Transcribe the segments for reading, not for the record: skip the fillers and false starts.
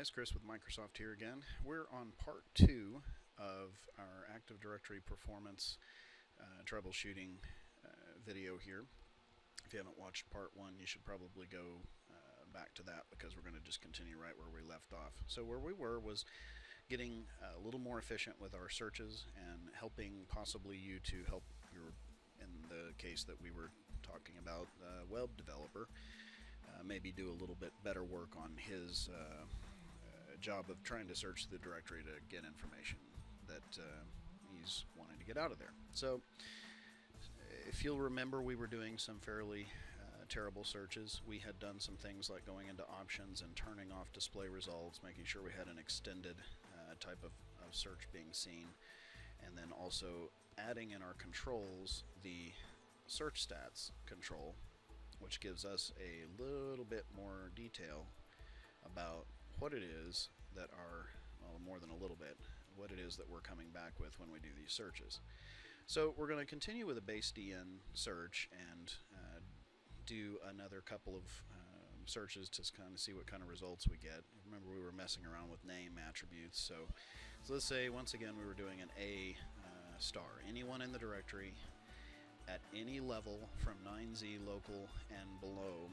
guys, Chris with Microsoft here again. We're on part 2 of our Active Directory performance troubleshooting video here. If you haven't watched part 1, you should probably go back to that because we're going to just continue right where we left off. So where we were was getting a little more efficient with our searches and helping possibly you to help your, in the case that we were talking about, web developer, maybe do a little bit better work on his job of trying to search the directory to get information that he's wanting to get out of there. So if you'll remember, we were doing some fairly terrible searches. We had done some things like going into options and turning off display results, making sure we had an extended type of search being seen, and then also adding in our controls the search stats control, which gives us a little bit more detail about what it is that are, well, more than a little bit, what it is that we're coming back with when we do these searches. So we're going to continue with a base DN search and do another couple of searches to kind of see what kind of results we get. Remember, we were messing around with name attributes, so let's say once again we were doing an A star, anyone in the directory at any level from 9Z local and below.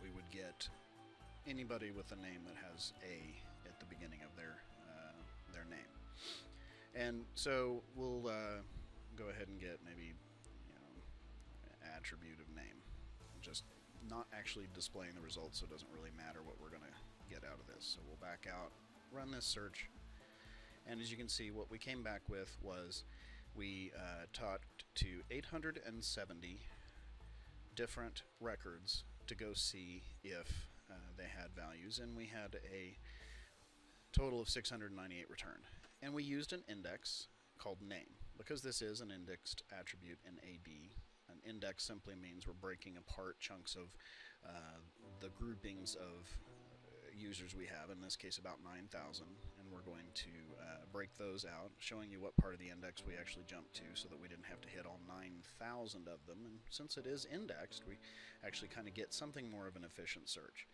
We would get anybody with a name that has A at the beginning of their name. And so we'll go ahead and get maybe attribute of name, just not actually displaying the results, so it doesn't really matter what we're going to get out of this. So we'll back out, run this search, and as you can see, what we came back with was we talked to 870 different records to go see if they had values, and we had a total of 698 returned. And we used an index called name, because this is an indexed attribute in AD. An index simply means we're breaking apart chunks of the groupings of users we have, in this case about 9,000, and we're going to break those out, showing you what part of the index we actually jumped to so that we didn't have to hit all 9,000 of them. And since it is indexed, we actually kind of get something more of an efficient search.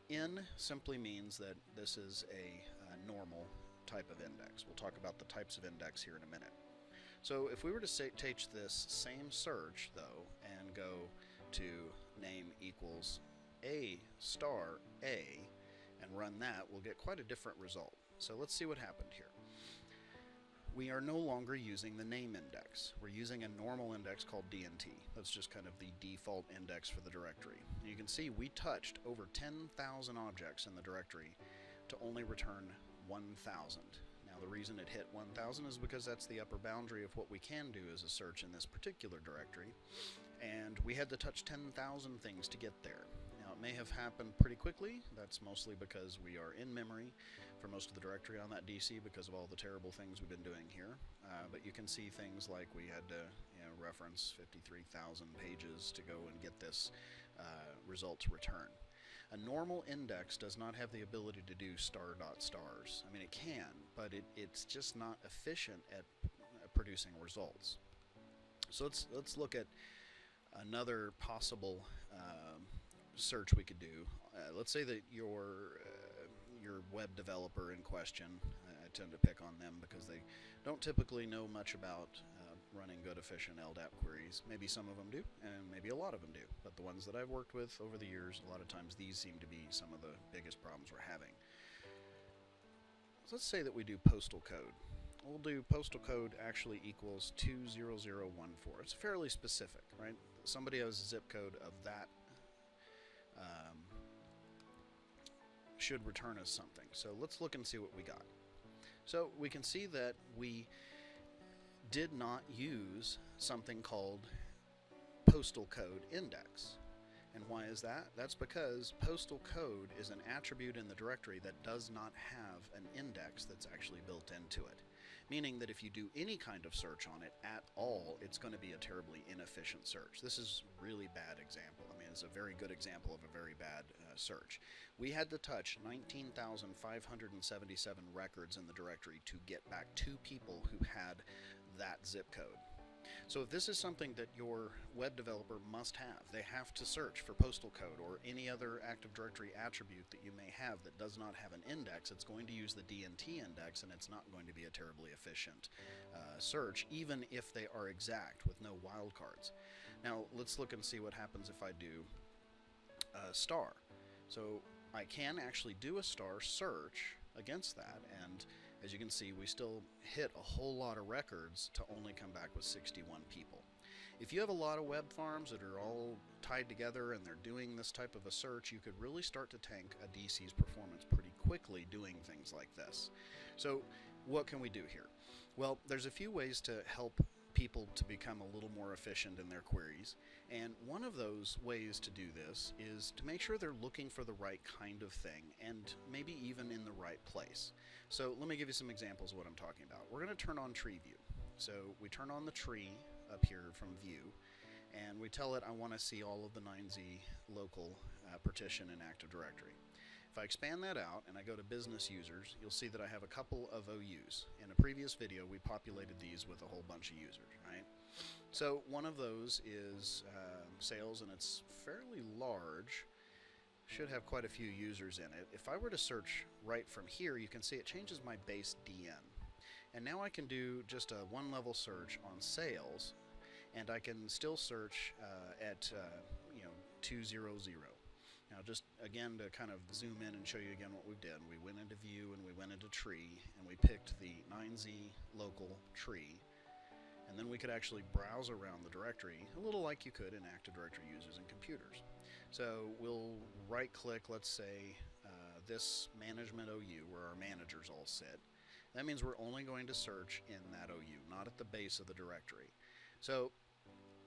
In simply means that this is a normal type of index. We'll talk about the types of index here in a minute. So if we were to take this same search though and go to name equals A star A and run that, we'll get quite a different result. So let's see what happened here. We are no longer using the name index. We're using a normal index called DNT. That's just kind of the default index for the directory. And you can see we touched over 10,000 objects in the directory to only return 1,000. Now the reason it hit 1,000 is because that's the upper boundary of what we can do as a search in this particular directory, and we had to touch 10,000 things to get there. Now it may have happened pretty quickly. That's mostly because we are in memory for most of the directory on that DC because of all the terrible things we've been doing here, but you can see things like we had to reference 53,000 pages to go and get this result to return. A normal index does not have the ability to do star dot stars. I mean, it can, but it's just not efficient at producing results. So let's look at another possible search we could do. Let's say that your web developer in question, I tend to pick on them because they don't typically know much about running good, efficient LDAP queries. Maybe some of them do, and maybe a lot of them do. But the ones that I've worked with over the years, a lot of times these seem to be some of the biggest problems we're having. So let's say that we do postal code. We'll do postal code actually equals 20014. It's fairly specific, right? Somebody has a zip code of that should return us something. So let's look and see what we got. So we can see that we did not use something called postal code index. And why is that? That's because postal code is an attribute in the directory that does not have an index that's actually built into it. Meaning that if you do any kind of search on it at all, it's going to be a terribly inefficient search. This is a really bad example. I mean, it's a very good example of a very bad search. We had to touch 19,577 records in the directory to get back 2 people who had that zip code. So if this is something that your web developer must have, they have to search for postal code or any other Active Directory attribute that you may have that does not have an index, it's going to use the DNT index, and it's not going to be a terribly efficient search, even if they are exact with no wildcards. Now let's look and see what happens if I do star. So I can actually do a star search against that, and as you can see, we still hit a whole lot of records to only come back with 61 people. If you have a lot of web farms that are all tied together and they're doing this type of a search, you could really start to tank a DC's performance pretty quickly doing things like this. So what can we do here? Well, there's a few ways to help people to become a little more efficient in their queries, and one of those ways to do this is to make sure they're looking for the right kind of thing and maybe even in the right place. So let me give you some examples of what I'm talking about. We're going to turn on tree view. So we turn on the tree up here from view, and we tell it I want to see all of the 9Z local partition in Active Directory. If I expand that out and I go to business users, you'll see that I have a couple of OUs. In a previous video, we populated these with a whole bunch of users, right? So one of those is sales, and it's fairly large. Should have quite a few users in it. If I were to search right from here, you can see it changes my base DN. And now I can do just a one-level search on sales, and I can still search at 200. Now just again to kind of zoom in and show you again what we did, we went into view and we went into tree and we picked the 9Z local tree, and then we could actually browse around the directory a little like you could in Active Directory users and computers. So we'll right click, let's say this management OU where our managers all sit. That means we're only going to search in that OU, not at the base of the directory. So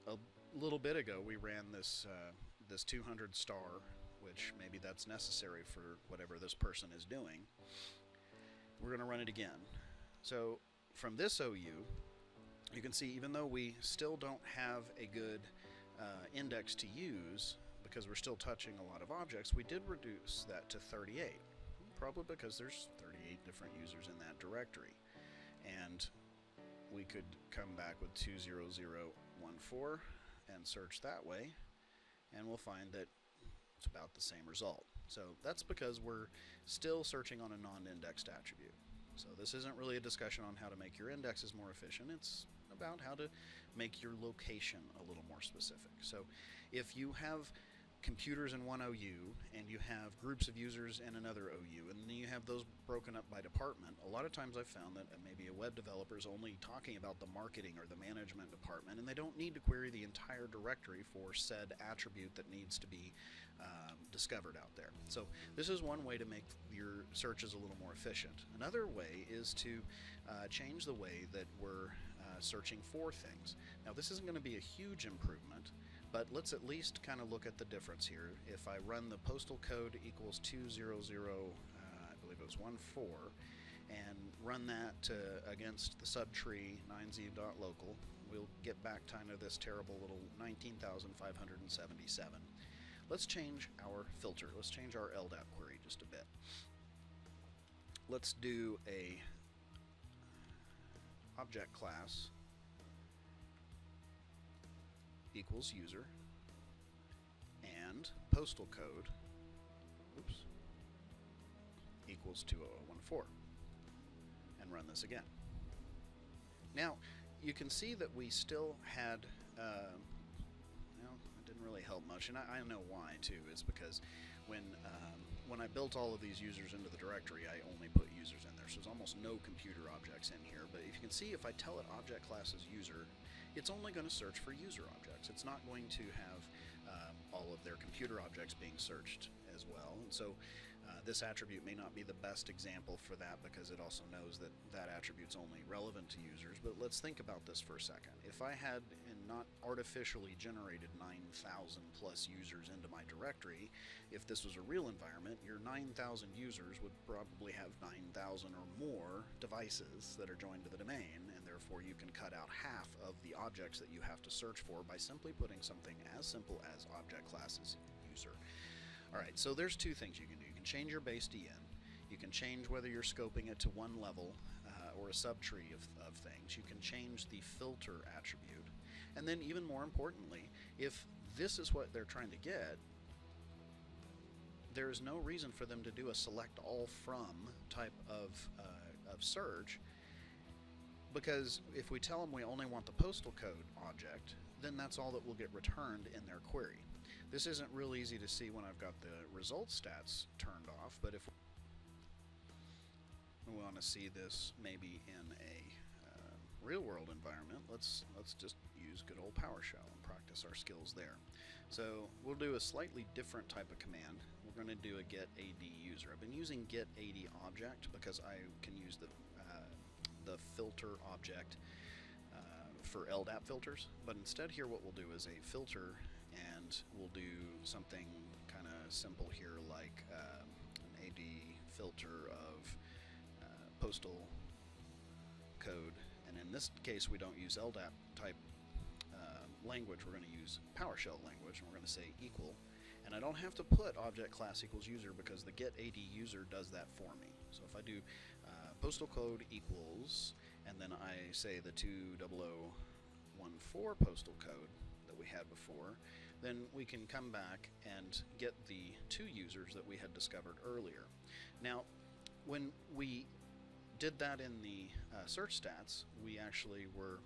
a little bit ago we ran this 200 star, which maybe that's necessary for whatever this person is doing. We're going to run it again. So from this OU, you can see even though we still don't have a good index to use because we're still touching a lot of objects, we did reduce that to 38. Probably because there's 38 different users in that directory. And we could come back with 20014 and search that way, and we'll find that it's about the same result. So that's because we're still searching on a non-indexed attribute. So this isn't really a discussion on how to make your indexes more efficient, it's about how to make your location a little more specific. So if you have computers in one OU and you have groups of users in another OU, and then you have those broken up by department, a lot of times I've found that maybe a web developer is only talking about the marketing or the management department, and they don't need to query the entire directory for said attribute that needs to be discovered out there. So this is one way to make your searches a little more efficient. Another way is to change the way that we're searching for things. Now this isn't going to be a huge improvement, but let's at least kind of look at the difference here. If I run the postal code equals 200, I believe it was 14, and run that against the subtree 9z.local, we'll get back kind of this terrible little 19,577. Let's change our filter. Let's change our LDAP query just a bit. Let's do a object class equals user and postal code equals 20014, and run this again. Now you can see that we still had it didn't really help much, and I know why too. It's because when I built all of these users into the directory, I only put users in there, so there's almost no computer objects in here. But if you can see, if I tell it object class is user, it's only going to search for user objects. It's not going to have all of their computer objects being searched as well. And so this attribute may not be the best example for that because it also knows that that attribute's only relevant to users. But let's think about this for a second. If I had not artificially generated 9,000 plus users into my directory, if this was a real environment, your 9,000 users would probably have 9,000 or more devices that are joined to the domain, and therefore you can cut out half of the objects that you have to search for by simply putting something as simple as object classes user. Alright, so there's two things you can do. You can change your base DN. You can change whether you're scoping it to one level or a subtree of things. You can change the filter attribute. And then even more importantly, if this is what they're trying to get, there is no reason for them to do a select all from type of search, because if we tell them we only want the postal code object, then that's all that will get returned in their query. This isn't real easy to see when I've got the results stats turned off, but if we want to see this maybe in a real-world environment, let's just use good old PowerShell and practice our skills there. So we'll do a slightly different type of command. We're going to do a get AD user. I've been using get AD object because I can use the filter object for LDAP filters, but instead here what we'll do is a filter, and we'll do something kind of simple here like an AD filter of postal code, and in this case we don't use LDAP type language, we're going to use PowerShell language, and we're going to say equal, and I don't have to put object class equals user because the get AD user does that for me. So if I do postal code equals, and then I say the 20014 postal code that we had before, then we can come back and get the two users that we had discovered earlier. Now, when we did that in the search stats, we actually were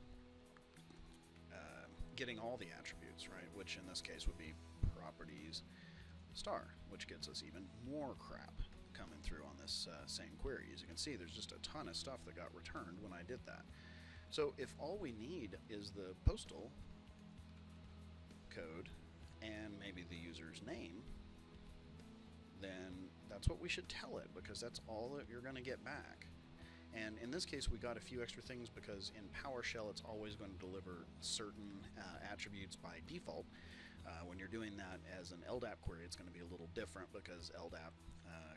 getting all the attributes, right? Which in this case would be properties star, which gets us even more crap coming through on this same query. As you can see, there's just a ton of stuff that got returned when I did that. So if all we need is the postal code and maybe the user's name, then that's what we should tell it, because that's all that you're going to get back. And in this case we got a few extra things because in PowerShell it's always going to deliver certain attributes by default. When you're doing that as an LDAP query, it's going to be a little different because LDAP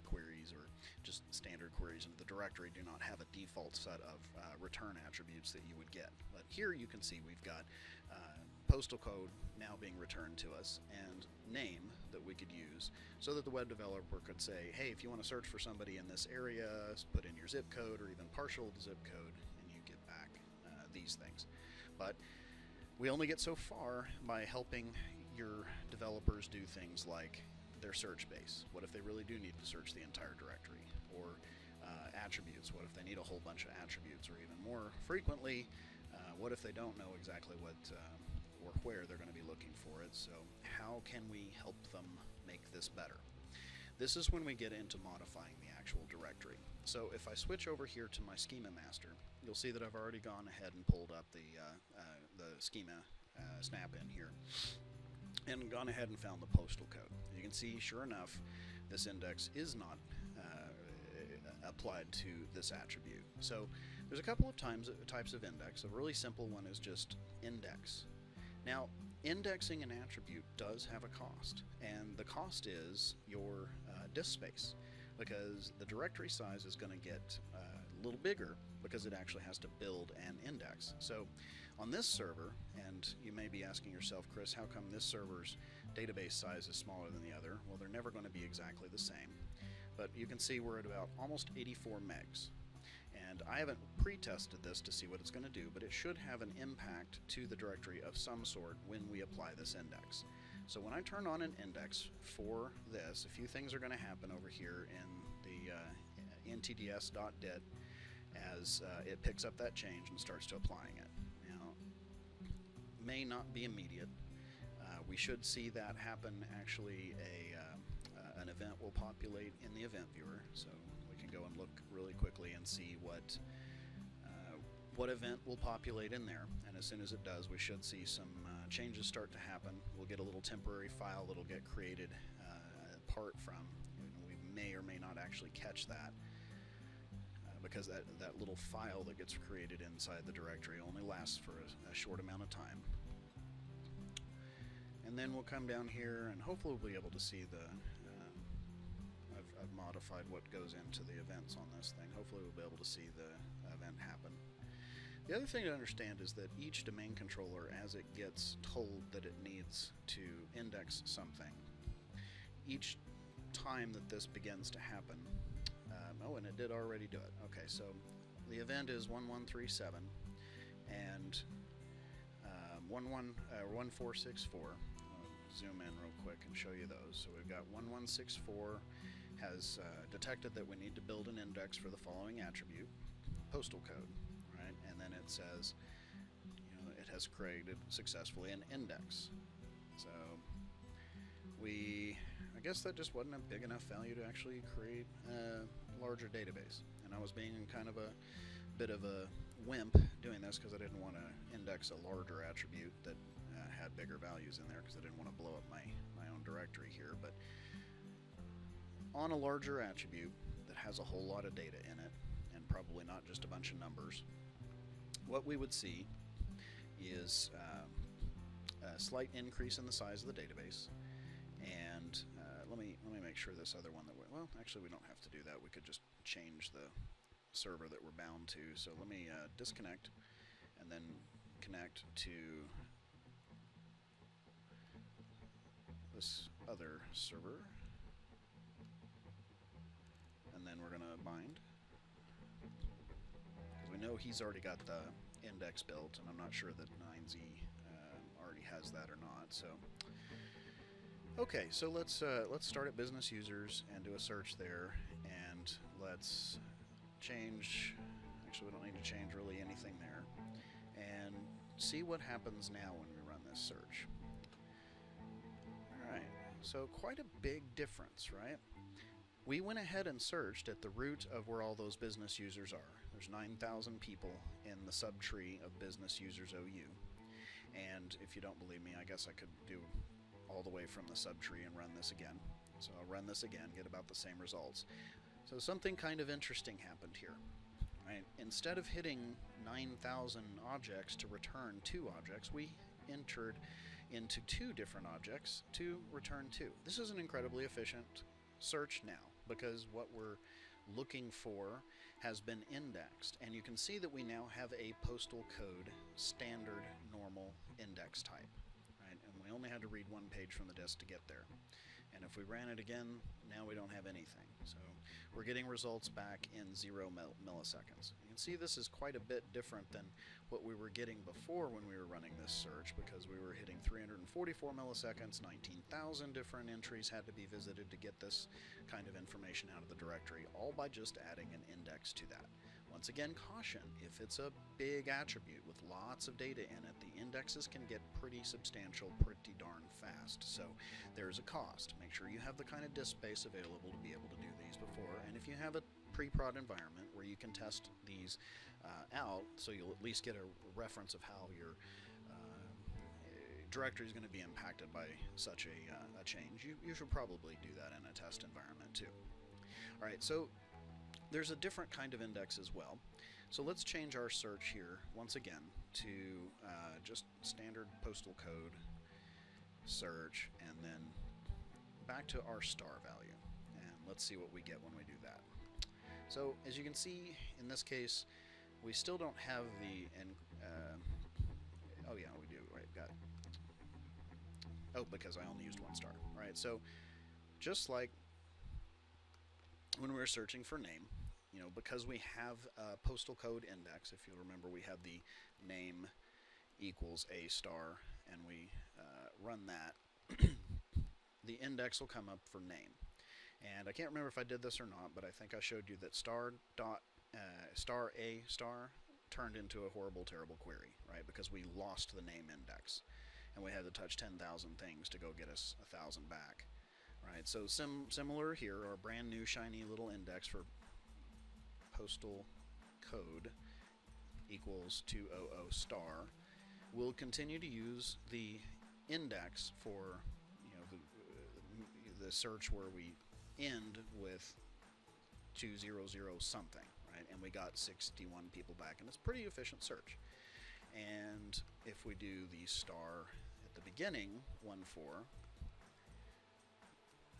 queries, or just standard queries into the directory, do not have a default set of return attributes that you would get. But here you can see we've got postal code now being returned to us, and name that we could use so that the web developer could say, hey, if you want to search for somebody in this area, put in your zip code or even partial zip code, and you get back these things. But we only get so far by helping your developers do things like their search base. What if they really do need to search the entire directory? Or attributes. What if they need a whole bunch of attributes? Or even more frequently, what if they don't know exactly what or where they're going to be looking for it? So how can we help them make this better? This is when we get into modifying the actual directory. So if I switch over here to my schema master, you'll see that I've already gone ahead and pulled up the schema snap in here and gone ahead and found the postal code. You can see, sure enough, this index is not applied to this attribute. So there's a couple of types of index. A really simple one is just index. Now, indexing an attribute does have a cost, and the cost is your disk space, because the directory size is going to get a little bigger because it actually has to build an index. So on this server, and you may be asking yourself, Chris, how come this server's database size is smaller than the other? Well, they're never going to be exactly the same, but you can see we're at about almost 84 megs. And I haven't pre-tested this to see what it's going to do, but it should have an impact to the directory of some sort when we apply this index. So when I turn on an index for this, a few things are going to happen over here in the ntds.dit as it picks up that change and starts to applying it. Now, may not be immediate. We should see that happen. Actually, an event will populate in the event viewer, so we can go and look really quickly and see what event will populate in there. And as soon as it does, we should see some changes start to happen. We'll get a little temporary file that'll get created apart from. We may or may not actually catch that because that little file that gets created inside the directory only lasts for a short amount of time. And then we'll come down here and hopefully we'll be able to see the I've modified what goes into the events on this thing. Hopefully we'll be able to see the event happen. The other thing to understand is that each domain controller, as it gets told that it needs to index something, each time that this begins to happen, oh, and it did already do it. Okay, so the event is 1137 and 1464. I'll zoom in real quick and show you those. So we've got 1164 has detected that we need to build an index for the following attribute, postal code, right? And then it says, it has created successfully an index. So I guess that just wasn't a big enough value to actually create a larger database. And I was being kind of a bit of a wimp doing this because I didn't want to index a larger attribute that had bigger values in there because I didn't want to blow up my own directory here. But on a larger attribute that has a whole lot of data in it, and probably not just a bunch of numbers, what we would see is a slight increase in the size of the database. And let me make sure this other one well, actually we don't have to do that. We could just change the server that we're bound to. So let me disconnect and then connect to this other server, and then we're gonna bind, because we know he's already got the index built, and I'm not sure that 9Z already has that or not. So okay, so let's start at business users and do a search there, and let's change, actually we don't need to change really anything there, and see what happens now when we run this search. Alright, so quite a big difference, right? We went ahead and searched at the root of where all those business users are. There's 9,000 people in the subtree of business users OU. And if you don't believe me, I guess I could do all the way from the subtree and run this again. So I'll run this again, get about the same results. So something kind of interesting happened here. Right? Instead of hitting 9,000 objects to return 2 objects, we entered into 2 different objects to return 2. This is an incredibly efficient search now, because what we're looking for has been indexed, and you can see that we now have a postal code standard normal index type, right? And we only had to read 1 page from the disk to get there. And if we ran it again, now we don't have anything. So we're getting results back in 0 milliseconds. You can see this is quite a bit different than what we were getting before when we were running this search, because we were hitting 344 milliseconds, 19,000 different entries had to be visited to get this kind of information out of the directory, all by just adding an index to that. Once again, caution, if it's a big attribute with lots of data in it, the indexes can get pretty substantial pretty darn fast. So there's a cost. Make sure you have the kind of disk space available to be able to do these before, and if you have a pre-prod environment where you can test these out, so you'll at least get a reference of how your directory is going to be impacted by such a change, you should probably do that in a test environment too. Alright, so there's a different kind of index as well. So let's change our search here once again to just standard postal code search, and then back to our star value, and let's see what we get when we do that. So as you can see, in this case, we still don't have the oh yeah, we do, right, got it. Oh, because I only used 1 star. Alright, so just like when we were searching for name, because we have a postal code index, if you'll remember, we have the name equals a star, and we run that, the index will come up for name. And I can't remember if I did this or not, but I think I showed you that star turned into a horrible, terrible query, right? Because we lost the name index, and we had to touch 10,000 things to go get us 1,000 back, right? So similar here, our brand new shiny little index for postal code equals 200 star. We'll continue to use the index for the search where we end with 200 something, right? And we got 61 people back, and it's a pretty efficient search. And if we do the star at the beginning, 14,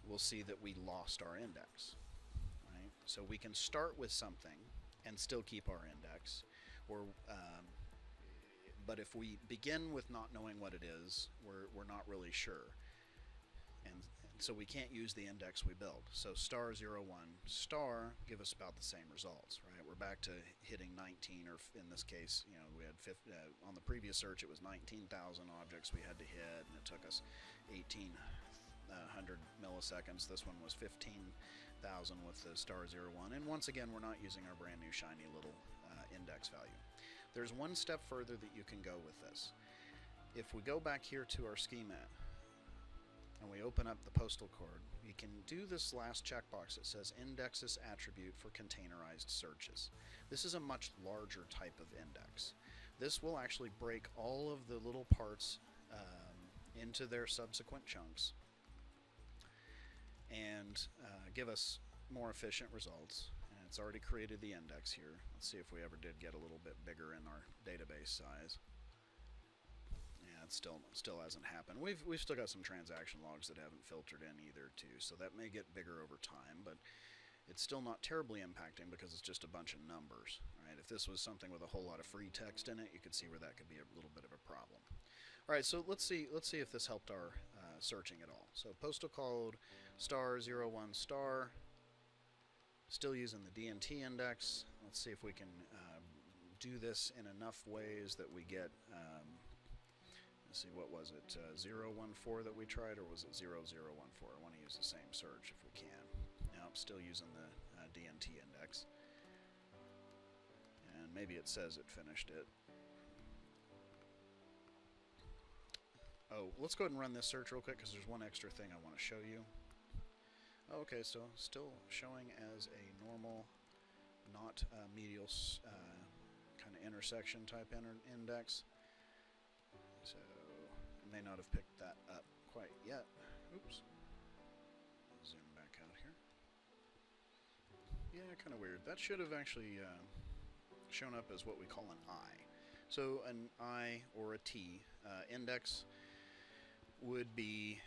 we'll see that we lost our index, right? So we can start with something and still keep our index, or but if we begin with not knowing what it is, we're not really sure, and so we can't use the index we build. So star 01 star give us about the same results, right? We're back to hitting 19, or in this case, you know, we had on the previous search it was 19,000 objects we had to hit, and it took us 1,800 milliseconds. This one was 15,000 with the star 01, and once again, we're not using our brand new shiny little index value. There's one step further that you can go with this. If we go back here to our schema and we open up the postal code, we can do this last checkbox that says index this attribute for containerized searches. This is a much larger type of index. This will actually break all of the little parts into their subsequent chunks and give us more efficient results. And it's already created the index here. Let's see if we ever did get a little bit bigger in our database size. Yeah, it still hasn't happened. We've still got some transaction logs that haven't filtered in either too, so that may get bigger over time, but it's still not terribly impacting because it's just a bunch of numbers. Right? If this was something with a whole lot of free text in it, you could see where that could be a little bit of a problem. All right, so let's see if this helped our searching at all. So postal code star 01 star, still using the DNT index. Let's see if we can do this in enough ways that we get. Let's see, what was it? 014 that we tried, or was it 0014? I want to use the same search if we can. Now I'm still using the DNT index, and maybe it says it finished it. Oh, let's go ahead and run this search real quick because there's one extra thing I want to show you. Okay, so still showing as a normal, not medial kind of intersection type index. So I may not have picked that up quite yet. Oops. Zoom back out here. Yeah, kind of weird. That should have actually shown up as what we call an I. So an I or a T index would be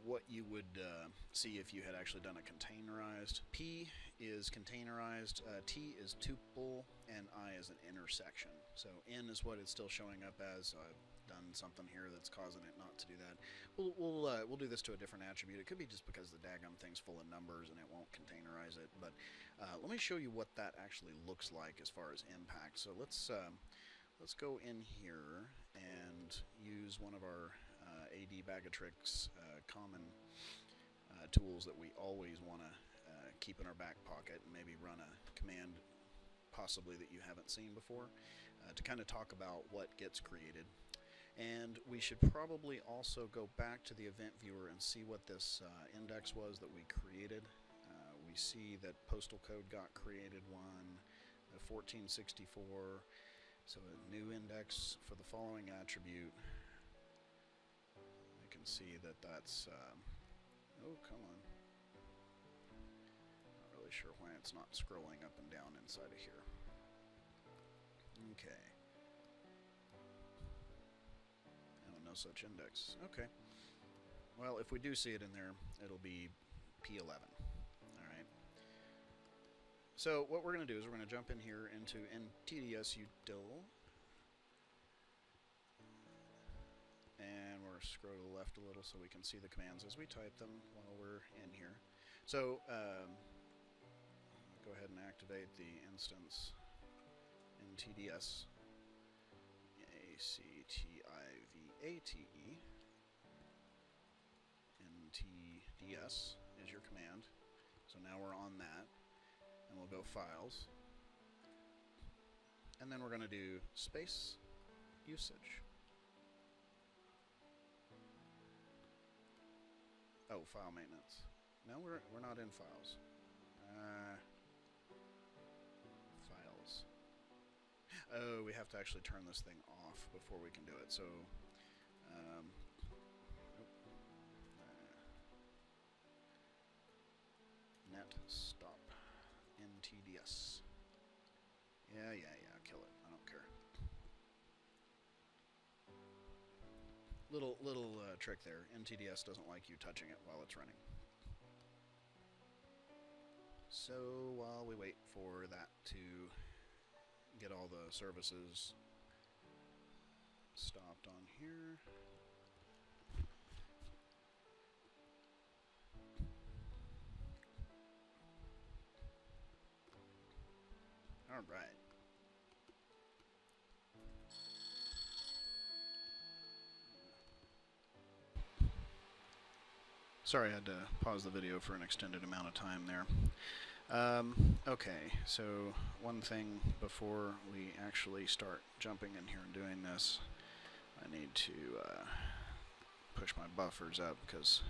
what you would see if you had actually done a containerized. P is containerized, T is tuple, and I is an intersection. So N is what it's still showing up as. I've done something here that's causing it not to do that. We'll do this to a different attribute. It could be just because the daggum thing's full of numbers and it won't containerize it. But let me show you what that actually looks like as far as impact. So let's go in here and use one of our AD Bag of Tricks common tools that we always want to keep in our back pocket, and maybe run a command possibly that you haven't seen before to kind of talk about what gets created. And we should probably also go back to the event viewer and see what this index was that we created. We see that postal code got created one, 1464, so a new index for the following attribute. I can see that that's, oh, come on. Not really sure why it's not scrolling up and down inside of here. Okay. Oh, no such index. Okay. Well, if we do see it in there, it'll be P11. Alright. So what we're going to do is we're going to jump in here into NTDS util. And we're scroll to the left a little so we can see the commands as we type them while we're in here. So go ahead and activate the instance NTDS ACTIVATE. NTDS is your command. So now we're on that, and we'll go Files, and then we're going to do space usage. Oh, file maintenance. No, we're not in files. Files. Oh, we have to actually turn this thing off before we can do it. So, net stop NTDS. Yeah, kill it. I don't care. Little trick there. NTDS doesn't like you touching it while it's running. So while we wait for that to get all the services stopped on here. Alright. Sorry I had to pause the video for an extended amount of time there. Okay, so one thing before we actually start jumping in here and doing this, I need to push my buffers up because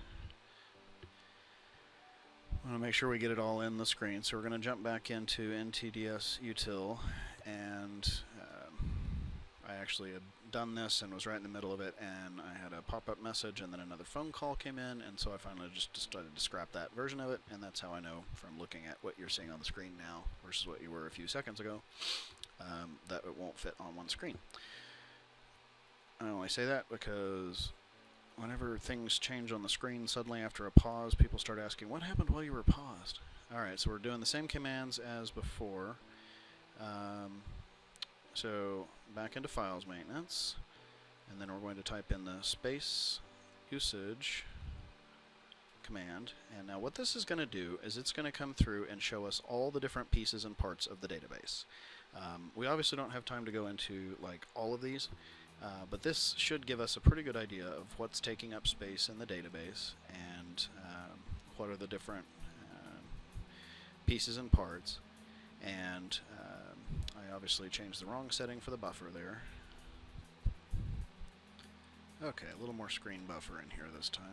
I want to make sure we get it all in the screen. So we're going to jump back into NTDS util, and I actually had done this and was right in the middle of it, and I had a pop-up message and then another phone call came in, and so I finally just decided to scrap that version of it, and that's how I know from looking at what you're seeing on the screen now versus what you were a few seconds ago, that it won't fit on one screen. I only say that because whenever things change on the screen suddenly after a pause, people start asking, what happened while you were paused? Alright, so we're doing the same commands as before. So back into files maintenance, and then we're going to type in the space usage command. And now what this is going to do is it's going to come through and show us all the different pieces and parts of the database. We obviously don't have time to go into like all of these, but this should give us a pretty good idea of what's taking up space in the database and what are the different pieces and parts. And I obviously changed the wrong setting for the buffer there. Okay, a little more screen buffer in here this time.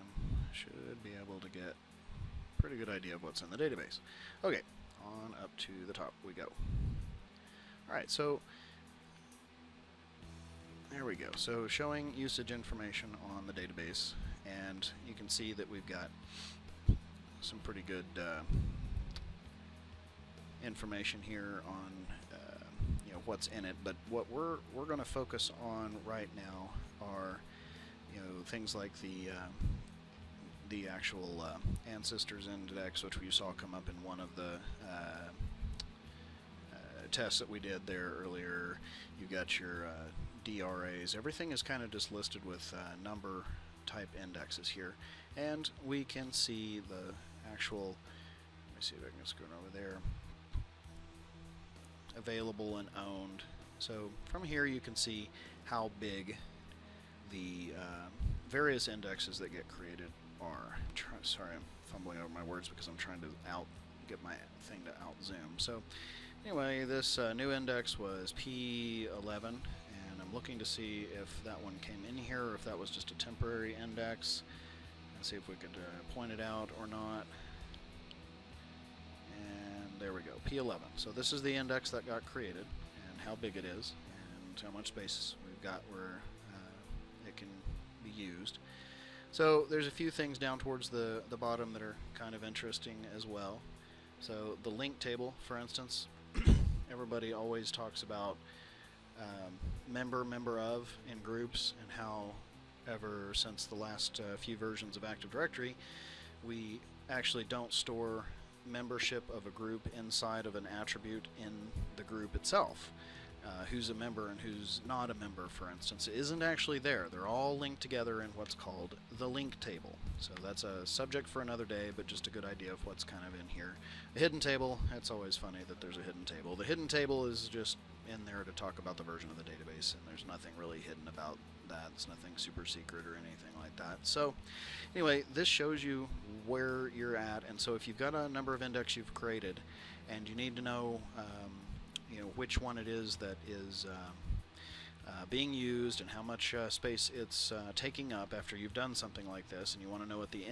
Should be able to get a pretty good idea of what's in the database. Okay, on up to the top we go. Alright, so there we go. So showing usage information on the database, and you can see that we've got some pretty good information here on you know, what's in it, but what we're going to focus on right now are, you know, things like the actual ancestors index, which you saw come up in one of the tests that we did there earlier. You got your DRAs. Everything is kind of just listed with number type indexes here, and we can see the actual, let me see if I can just go over there, available and owned. So from here you can see how big the various indexes that get created are. Sorry, I'm fumbling over my words because I'm trying to get my thing to out zoom. So anyway, this new index was P11, and I'm looking to see if that one came in here or if that was just a temporary index, and see if we could point it out or not. There we go, P11. So this is the index that got created, and how big it is, and how much space we've got where it can be used. So there's a few things down towards the bottom that are kind of interesting as well. So the link table, for instance, everybody always talks about member of in groups, and how ever since the last few versions of Active Directory, we actually don't store membership of a group inside of an attribute in the group itself. Who's a member and who's not a member, for instance, isn't actually there. They're all linked together in what's called the link table. So that's a subject for another day, but just a good idea of what's kind of in here. The hidden table, it's always funny that there's a hidden table. The hidden table is just in there to talk about the version of the database, and there's nothing really hidden about that. It's nothing super secret or anything like that. So anyway, this shows you where you're at, and so if you've got a number of index you've created and you need to know you know, which one it is that is being used and how much space it's taking up after you've done something like this, and you want to know what the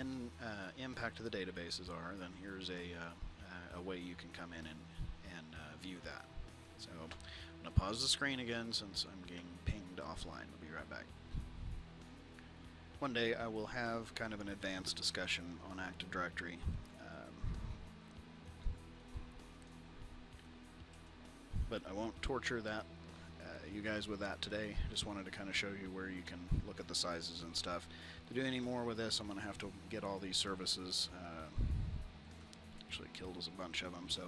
impact of the databases are, then here's a way you can come in and view that. So I'm going to pause the screen again since I'm getting pinged offline. We'll be right back. One day I will have kind of an advanced discussion on Active Directory. But I won't torture you guys with that today. Just wanted to kind of show you where you can look at the sizes and stuff. To do any more with this, I'm going to have to get all these services. Actually killed us a bunch of them, so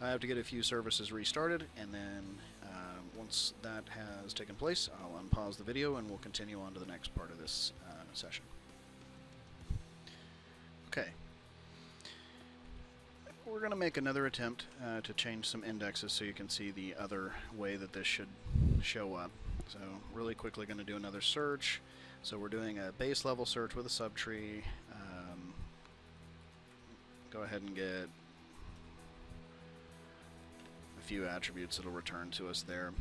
I have to get a few services restarted, and then once that has taken place, I'll unpause the video and we'll continue on to the next part of this session. Okay. we're going to make another attempt to change some indexes so you can see the other way that this should show up. So really quickly going to do another search. So we're doing a base level search with a subtree. Go ahead and get a few attributes that'll return to us there.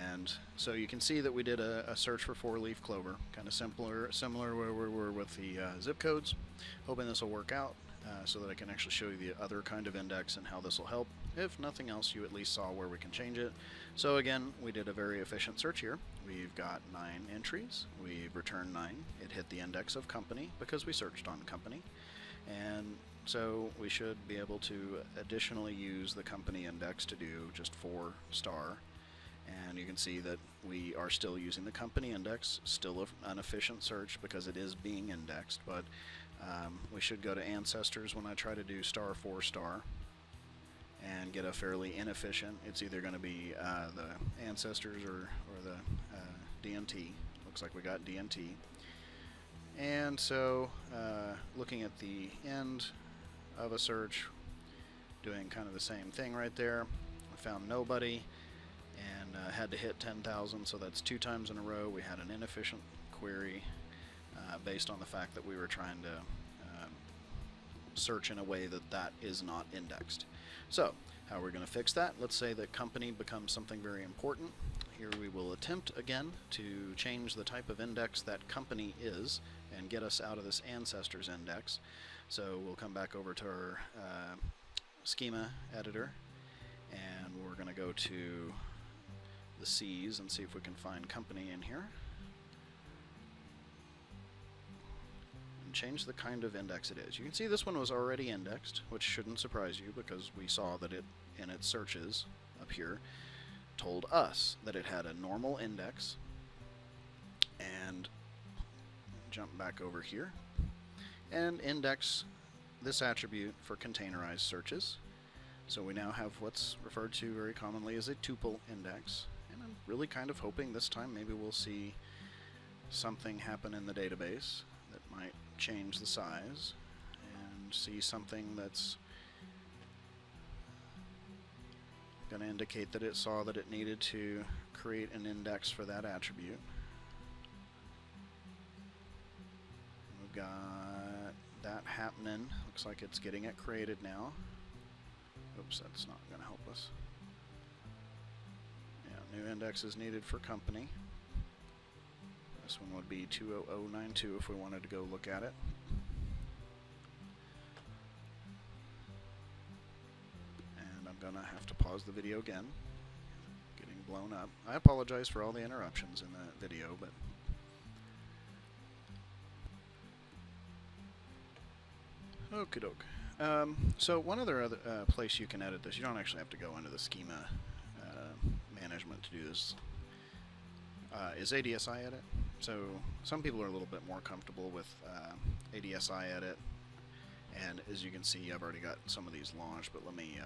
And so you can see that we did a search for 4-leaf clover, kind of similar where we were with the zip codes. Hoping this will work out so that I can actually show you the other kind of index and how this will help. If nothing else, you at least saw where we can change it. So again, we did a very efficient search here. We've got 9 entries. We've returned 9. It hit the index of company because we searched on company. And so we should be able to additionally use the company index to do just 4 star. And you can see that we are still using the company index, still an efficient search because it is being indexed, but we should go to ancestors when I try to do star 4 star and get a fairly inefficient. It's either going to be the ancestors or the DNT. Looks like we got DNT. And so looking at the end of a search, doing kind of the same thing right there. I found nobody and had to hit 10,000, so that's 2 times in a row we had an inefficient query based on the fact that we were trying to search in a way that is not indexed. So how are we going to fix that? Let's say that company becomes something very important. Here we will attempt again to change the type of index that company is and get us out of this ancestors index. So we'll come back over to our schema editor and we're going to go to the C's and see if we can find company in here. And change the kind of index it is. You can see this one was already indexed, which shouldn't surprise you because we saw that it, in its searches up here, told us that it had a normal index. And jump back over here and index this attribute for containerized searches. So we now have what's referred to very commonly as a tuple index. And I'm really kind of hoping this time maybe we'll see something happen in the database that might change the size and see something that's going to indicate that it saw that it needed to create an index for that attribute. We've got that happening. Looks like it's getting it created now. Oops, that's not going to help us. Yeah, new index is needed for company. This one would be 20092 if we wanted to go look at it. And I'm going to have to pause the video again. Getting blown up. I apologize for all the interruptions in the video, but okie doke. So one other place you can edit this, you don't actually have to go into the schema management to do this, is ADSI edit. So some people are a little bit more comfortable with ADSI edit, and as you can see I've already got some of these launched, but let me,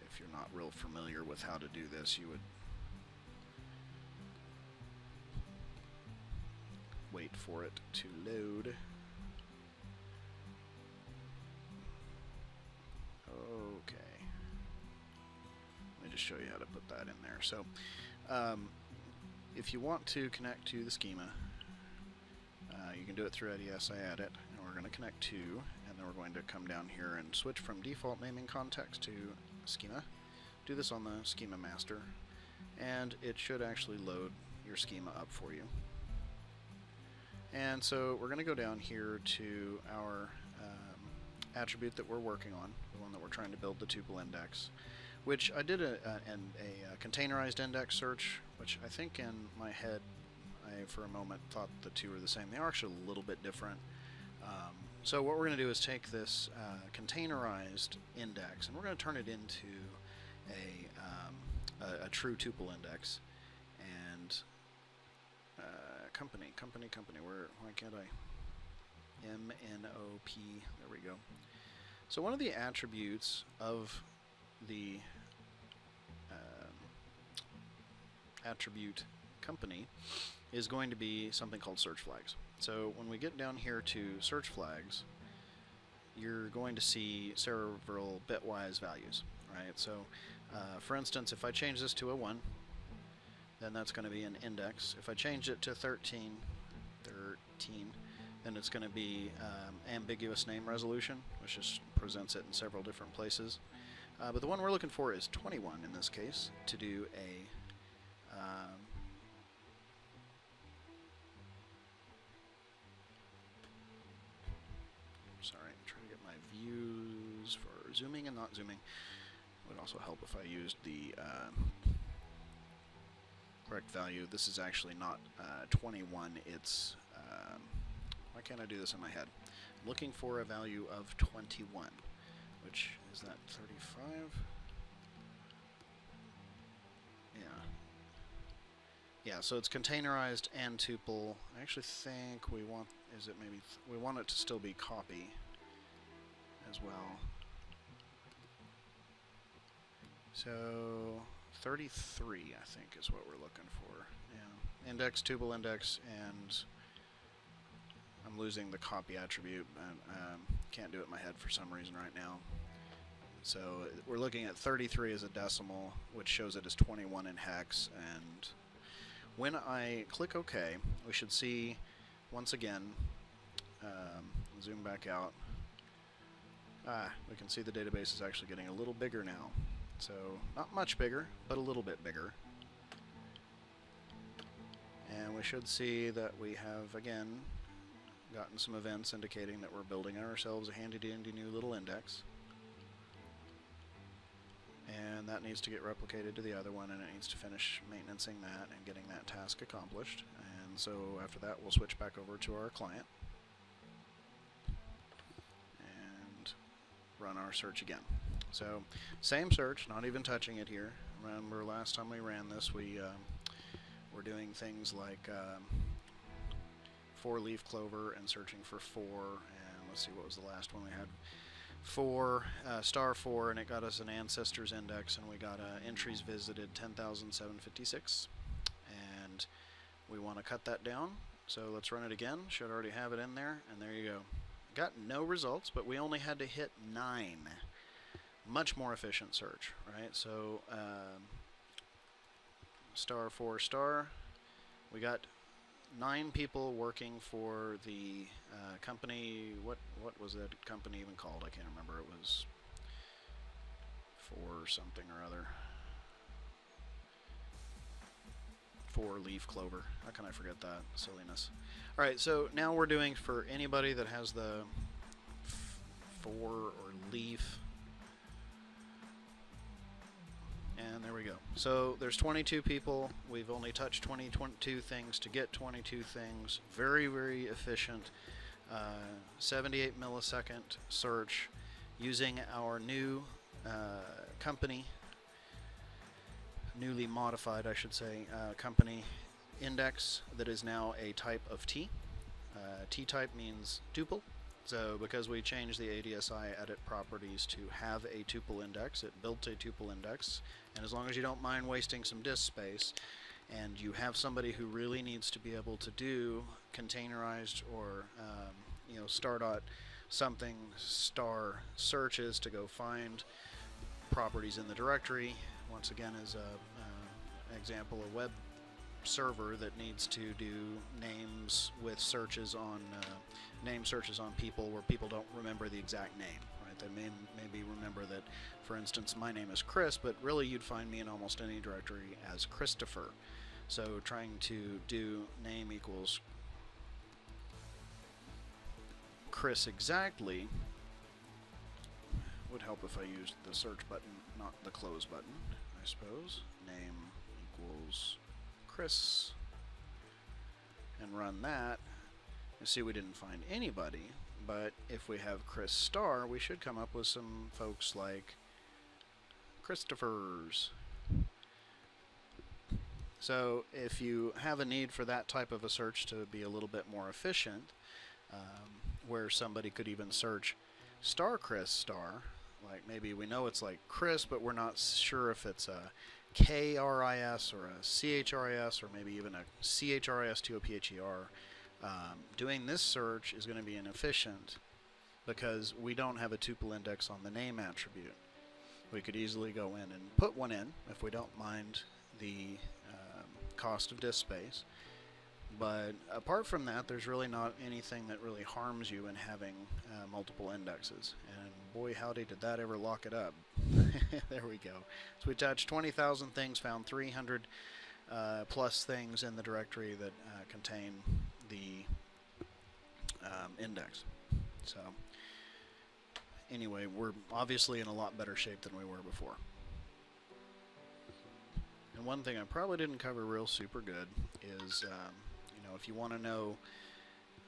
if you're not real familiar with how to do this, you would wait for it to load. Okay, let me just show you how to put that in there. So if you want to connect to the schema, you can do it through ADSI edit, and we're going to connect to, and then we're going to come down here and switch from default naming context to schema. Do this on the schema master, and it should actually load your schema up for you. And so we're going to go down here to our attribute that we're working on, the one that we're trying to build the tuple index, which I did a containerized index search, which I think in my head I for a moment thought the two were the same. They are actually a little bit different. So what we're going to do is take this containerized index and we're going to turn it into a true tuple index. And company, why can't I? MNOP, there we go. So one of the attributes of the attribute company is going to be something called search flags. So when we get down here to search flags, you're going to see several bitwise values, right? So, for instance, if I change this to a 1, then that's going to be an index. If I change it to 13, then it's going to be ambiguous name resolution, which just presents it in several different places. But the one we're looking for is 21 in this case to do a sorry, I'm trying to get my views for zooming and not zooming. It would also help if I used the correct value. This is actually not 21, it's why can't I do this in my head? I'm looking for a value of 21, which is that 35? Yeah, so it's containerized and tuple. I actually think we want, we want it to still be copy as well. So 33, I think, is what we're looking for. Yeah, index, tuple index, and I'm losing the copy attribute. Can't do it in my head for some reason right now. So we're looking at 33 as a decimal, which shows it as 21 in hex. And when I click OK, we should see, once again, zoom back out. We can see the database is actually getting a little bigger now. So not much bigger, but a little bit bigger. And we should see that we have, again, gotten some events indicating that we're building ourselves a handy-dandy new little index. And that needs to get replicated to the other one, and it needs to finish maintaining that and getting that task accomplished. And so after that, we'll switch back over to our client and run our search again. So same search, not even touching it here. Remember last time we ran this, we were doing things like 4-leaf clover and searching for 4, and let's see, what was the last one we had? 4, star 4, and it got us an ancestors index, and we got entries visited 10,756, and we want to cut that down. So let's run it again. Should already have it in there, and there you go. Got no results, but we only had to hit 9. Much more efficient search, right? So star 4 star, we got 9 people working for the company. What was that company even called? I can't remember. It was for something or other. 4-leaf clover. How can I forget that silliness? All right, so now we're doing for anybody that has the 4 or leaf. And there we go. So there's 22 people. We've only touched 22 things to get 22 things. Very, very efficient. 78 millisecond search using our new company, newly modified, I should say, company index that is now a type of T. T-type means tuple. So because we changed the ADSI edit properties to have a tuple index, it built a tuple index. And as long as you don't mind wasting some disk space, and you have somebody who really needs to be able to do containerized or star dot something star searches to go find properties in the directory, once again as an example, a web server that needs to do names with searches on name searches on people where people don't remember the exact name, right? They maybe remember that, for instance, my name is Chris, but really you'd find me in almost any directory as Christopher. So trying to do name equals Chris exactly would help if I used the search button, not the close button, I suppose. Name equals Chris, and run that. You see we didn't find anybody, but if we have Chris star, we should come up with some folks like Christophers. So if you have a need for that type of a search to be a little bit more efficient, where somebody could even search star Chris star, like maybe we know it's like Chris, but we're not sure if it's a KRIS or a CHRIS or maybe even a CHRIS to a PHER. Doing this search is going to be inefficient because we don't have a tuple index on the name attribute. We could easily go in and put one in if we don't mind the cost of disk space. But apart from that, there's really not anything that really harms you in having multiple indexes. And boy, howdy, did that ever lock it up. There we go. So we attached 20,000 things, found 300 plus things in the directory that contain the index. So anyway, we're obviously in a lot better shape than we were before. And one thing I probably didn't cover real super good is if you want to know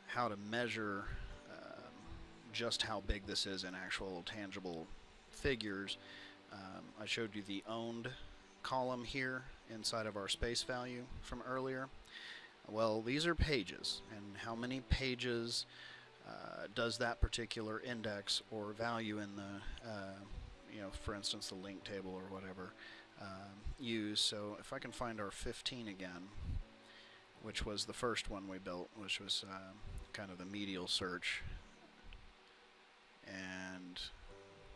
how to measure just how big this is in actual tangible figures, I showed you the owned column here inside of our space value from earlier. Well, these are pages, and how many pages does that particular index or value in the, for instance, the link table or whatever, use. So if I can find our 15 again, which was the first one we built, which was kind of the medial search. And,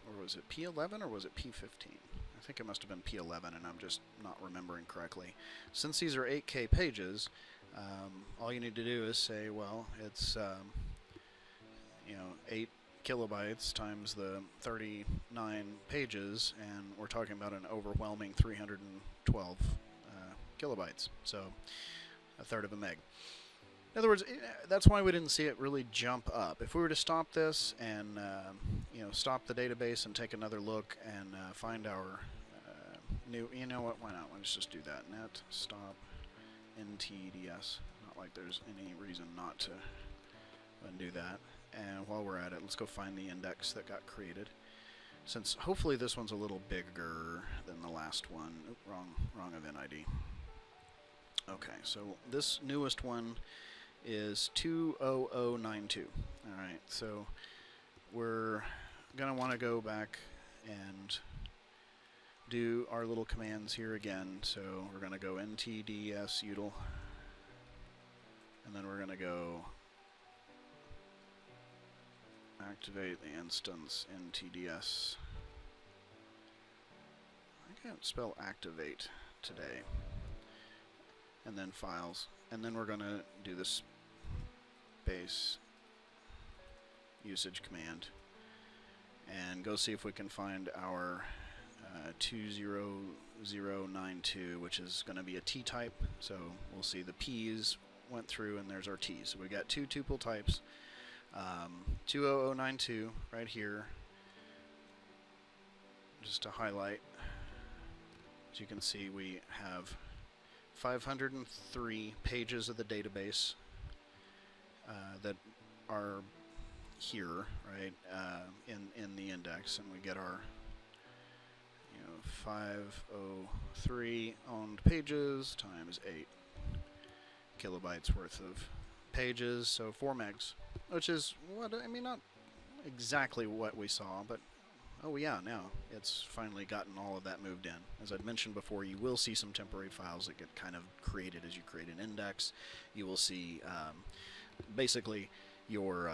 or was it P11 or was it P15? I think it must have been P11 and I'm just not remembering correctly. Since these are 8K pages, all you need to do is say, well, it's 8 kilobytes times the 39 pages, and we're talking about an overwhelming 312 kilobytes. So a third of a meg. In other words, that's why we didn't see it really jump up. If we were to stop this and stop the database and take another look and find our new, why not? Let's just do that. Net stop ntds. Not like there's any reason not to undo that. And while we're at it, let's go find the index that got created. Since hopefully this one's a little bigger than the last one. Oop, wrong event ID. Okay, so this newest one is 20092. Alright, so we're going to want to go back and do our little commands here again. So we're going to go ntds util, and then we're going to go activate the instance ntds. I can't spell activate today. And then files, and then we're going to do this base usage command and go see if we can find our 20092, which is going to be a T type. So we'll see the P's went through and there's our T's. So we got two tuple types, 20092 right here, just to highlight. As you can see, we have 503 pages of the database that are here, right, in the index, and we get our 503 owned pages times 8 kilobytes worth of pages, so 4 megs, which is what not exactly what we saw, but oh yeah, now it's finally gotten all of that moved in. As I'd mentioned before, you will see some temporary files that get kind of created as you create an index. You will see basically your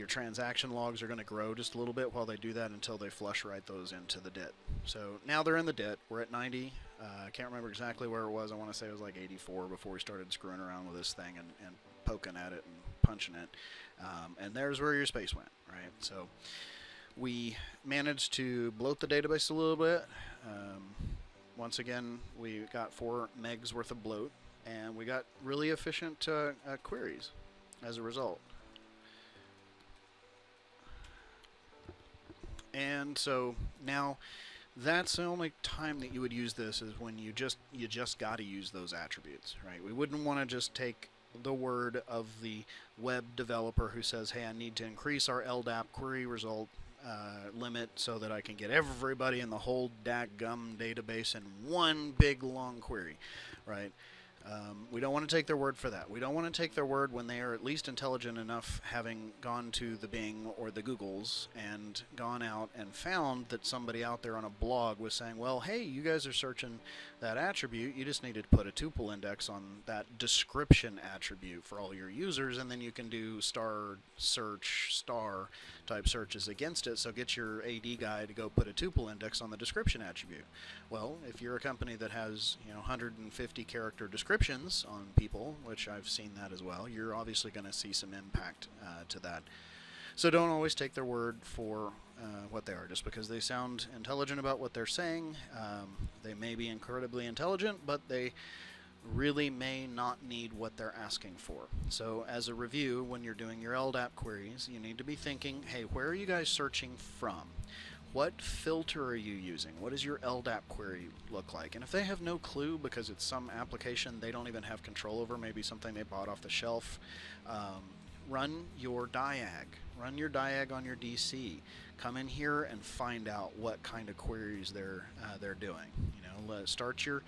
transaction logs are going to grow just a little bit while they do that until they flush write those into the DIT. So now they're in the DIT. We're at 90. I can't remember exactly where it was. I want to say it was like 84 before we started screwing around with this thing and poking at it and punching it. And there's where your space went, right? So we managed to bloat the database a little bit. Once again, we got 4 megs worth of bloat, and we got really efficient queries as a result. And so now that's the only time that you would use this is when you just got to use those attributes, right? We wouldn't want to just take the word of the web developer who says, hey, I need to increase our LDAP query result limit so that I can get everybody in the whole dadgum database in one big long query, right? We don't want to take their word for that. We don't want to take their word when they are at least intelligent enough, having gone to the Bing or the Googles and gone out and found that somebody out there on a blog was saying, well, hey, you guys are searching that attribute. You just needed to put a tuple index on that description attribute for all your users, and then you can do star search, star type searches against it. So get your AD guy to go put a tuple index on the description attribute. Well, if you're a company that has 150 character descriptions on people, which I've seen that as well, you're obviously going to see some impact to that. So don't always take their word for what they are. Just because they sound intelligent about what they're saying, they may be incredibly intelligent, but they really may not need what they're asking for. So as a review, when you're doing your LDAP queries, you need to be thinking, hey, where are you guys searching from? What filter are you using? What does your LDAP query look like? And if they have no clue because it's some application they don't even have control over, maybe something they bought off the shelf, run your diag. Run your diag on your DC. Come in here and find out what kind of queries they're doing. Start your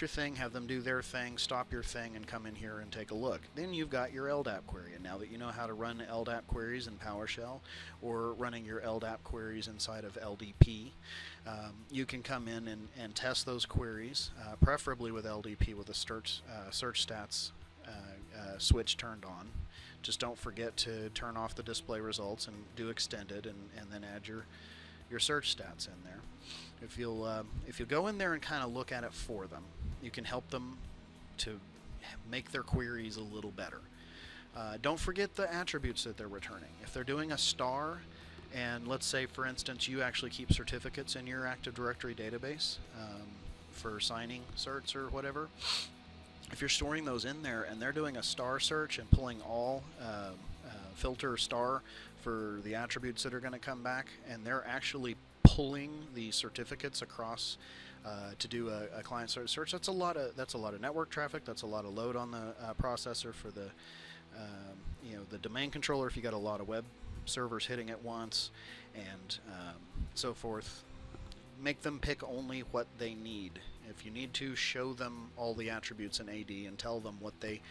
thing, have them do their thing, stop your thing, and come in here and take a look. Then you've got your LDAP query. And now that you know how to run LDAP queries in PowerShell, or running your LDAP queries inside of LDP, you can come in and test those queries, preferably with LDP with the search stats switch turned on. Just don't forget to turn off the display results and do extended, and then add your search stats in there. If you'll go in there and kind of look at it for them, you can help them to make their queries a little better. Don't forget the attributes that they're returning. If they're doing a star, and let's say, for instance, you actually keep certificates in your Active Directory database for signing certs or whatever, if you're storing those in there and they're doing a star search and pulling all filter star for the attributes that are going to come back, and they're actually pulling the certificates across to do a client-side search, that's a lot of network traffic. That's a lot of load on the processor for the the domain controller if you got a lot of web servers hitting at once, and so forth. Make them pick only what they need. If you need to, show them all the attributes in AD and tell them what they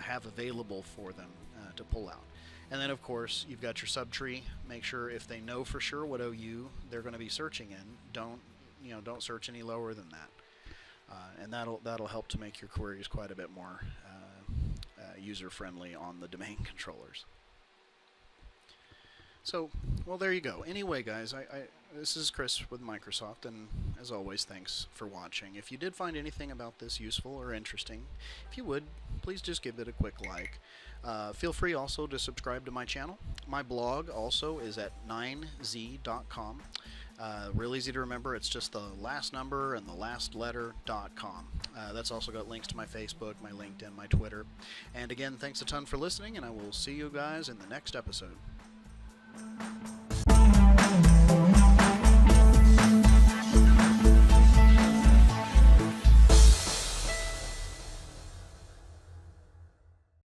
have available for them to pull out. And then, of course, you've got your subtree. Make sure if they know for sure what OU they're going to be searching in, don't search any lower than that. And that'll help to make your queries quite a bit more user-friendly on the domain controllers. So, well, there you go. Anyway, guys, this is Chris with Microsoft, and as always, thanks for watching. If you did find anything about this useful or interesting, if you would, please just give it a quick like. Feel free also to subscribe to my channel. My blog also is at 9z.com. Real easy to remember. It's just the last number and the last letter.com. That's also got links to my Facebook, my LinkedIn, my Twitter. And again, thanks a ton for listening, and I will see you guys in the next episode.